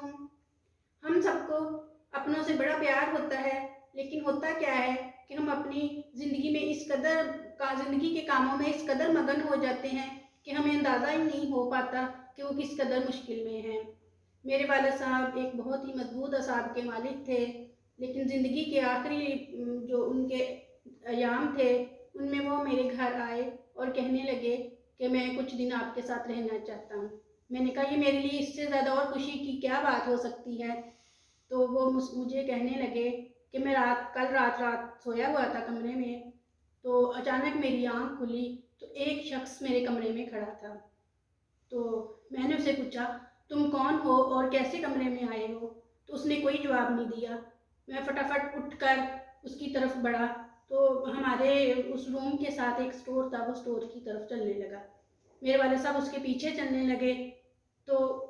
علیکم۔ ہم سب کو اپنوں سے بڑا پیار ہوتا ہے، لیکن ہوتا کیا ہے کہ ہم اپنی زندگی کے کاموں میں اس قدر مگن ہو جاتے ہیں کہ ہمیں اندازہ ہی نہیں ہو پاتا کہ وہ کس قدر مشکل میں ہیں۔ میرے والد صاحب ایک بہت ہی مضبوط اعصاب کے مالک تھے، لیکن زندگی کے آخری جو ان کے ایام تھے ان میں وہ میرے گھر آئے اور کہنے لگے کہ میں کچھ دن آپ کے ساتھ رہنا چاہتا ہوں۔ میں نے کہا یہ میرے لیے اس سے زیادہ اور خوشی کی کیا بات ہو سکتی ہے؟ تو وہ مجھے کہنے لگے کہ میں کل رات سویا ہوا تھا کمرے میں، تو اچانک میری آنکھ کھلی تو ایک شخص میرے کمرے میں کھڑا تھا۔ تو میں نے اسے پوچھا تم کون ہو اور کیسے کمرے میں آئے ہو؟ تو اس نے کوئی جواب نہیں دیا۔ میں فٹافٹ اٹھ کر اس کی طرف بڑھا تو ہمارے اس روم کے ساتھ ایک سٹور تھا، وہ سٹور کی طرف چلنے لگا۔ میرے والد صاحب اس کے پیچھے چلنے لگے تو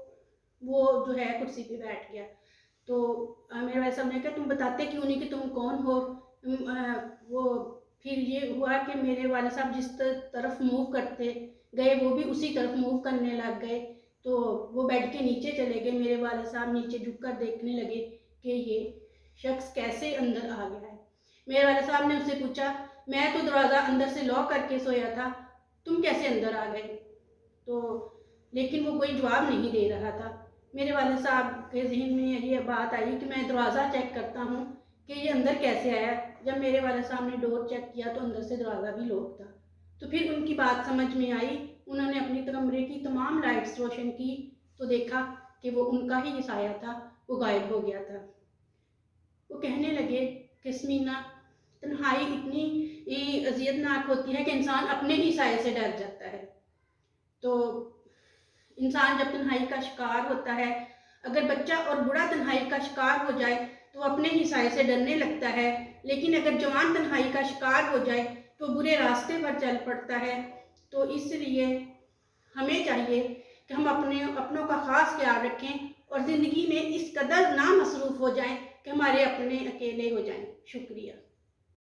وہ جو ہے کرسی پہ بیٹھ گیا۔ تو میرے والد صاحب نے کہا تم بتاتے کیوں نہیں کہ تم کون ہو؟ وہ پھر یہ ہوا کہ میرے والد صاحب جس طرف موو کرتے گئے وہ بھی اسی طرف موو کرنے لگ گئے۔ تو وہ بیڈ کے نیچے چلے گئے، میرے والد صاحب نیچے جھک کر دیکھنے لگے کہ یہ شخص کیسے اندر آ گیا ہے۔ میرے والد صاحب نے اس سے پوچھا میں تو دروازہ اندر سے لاک کر کے سویا تھا، تم کیسے اندر آ گئے؟ تو لیکن وہ کوئی جواب نہیں دے رہا تھا۔ میرے والد صاحب کے ذہن میں یہ بات آئی کہ میں دروازہ چیک کرتا ہوں کہ یہ اندر کیسے آیا۔ جب میرے والد صاحب نے ڈور چیک کیا تو اندر سے دروازہ بھی لاک تھا۔ تو پھر ان کی بات سمجھ میں آئی، انہوں نے اپنی کمرے کی تمام لائٹس روشن کی تو دیکھا کہ وہ ان کا ہی سایہ تھا، وہ غائب ہو گیا تھا۔ وہ کہنے لگے کہ سمینہ تنہائی اتنی اذیت ناک ہوتی ہے کہ انسان اپنے ہی سائے سے ڈر جاتا ہے۔ تو انسان جب تنہائی کا شکار ہوتا ہے، اگر بچہ اور بوڑھا تنہائی کا شکار ہو جائے تو اپنے ہی سائے سے ڈرنے لگتا ہے، لیکن اگر جوان تنہائی کا شکار ہو جائے تو برے راستے پر چل پڑتا ہے۔ تو اس لیے ہمیں چاہیے کہ ہم اپنوں کا خاص خیال رکھیں اور زندگی میں اس قدر نہ مصروف ہو جائیں کہ ہمارے اپنے اکیلے ہو جائیں۔ شکریہ۔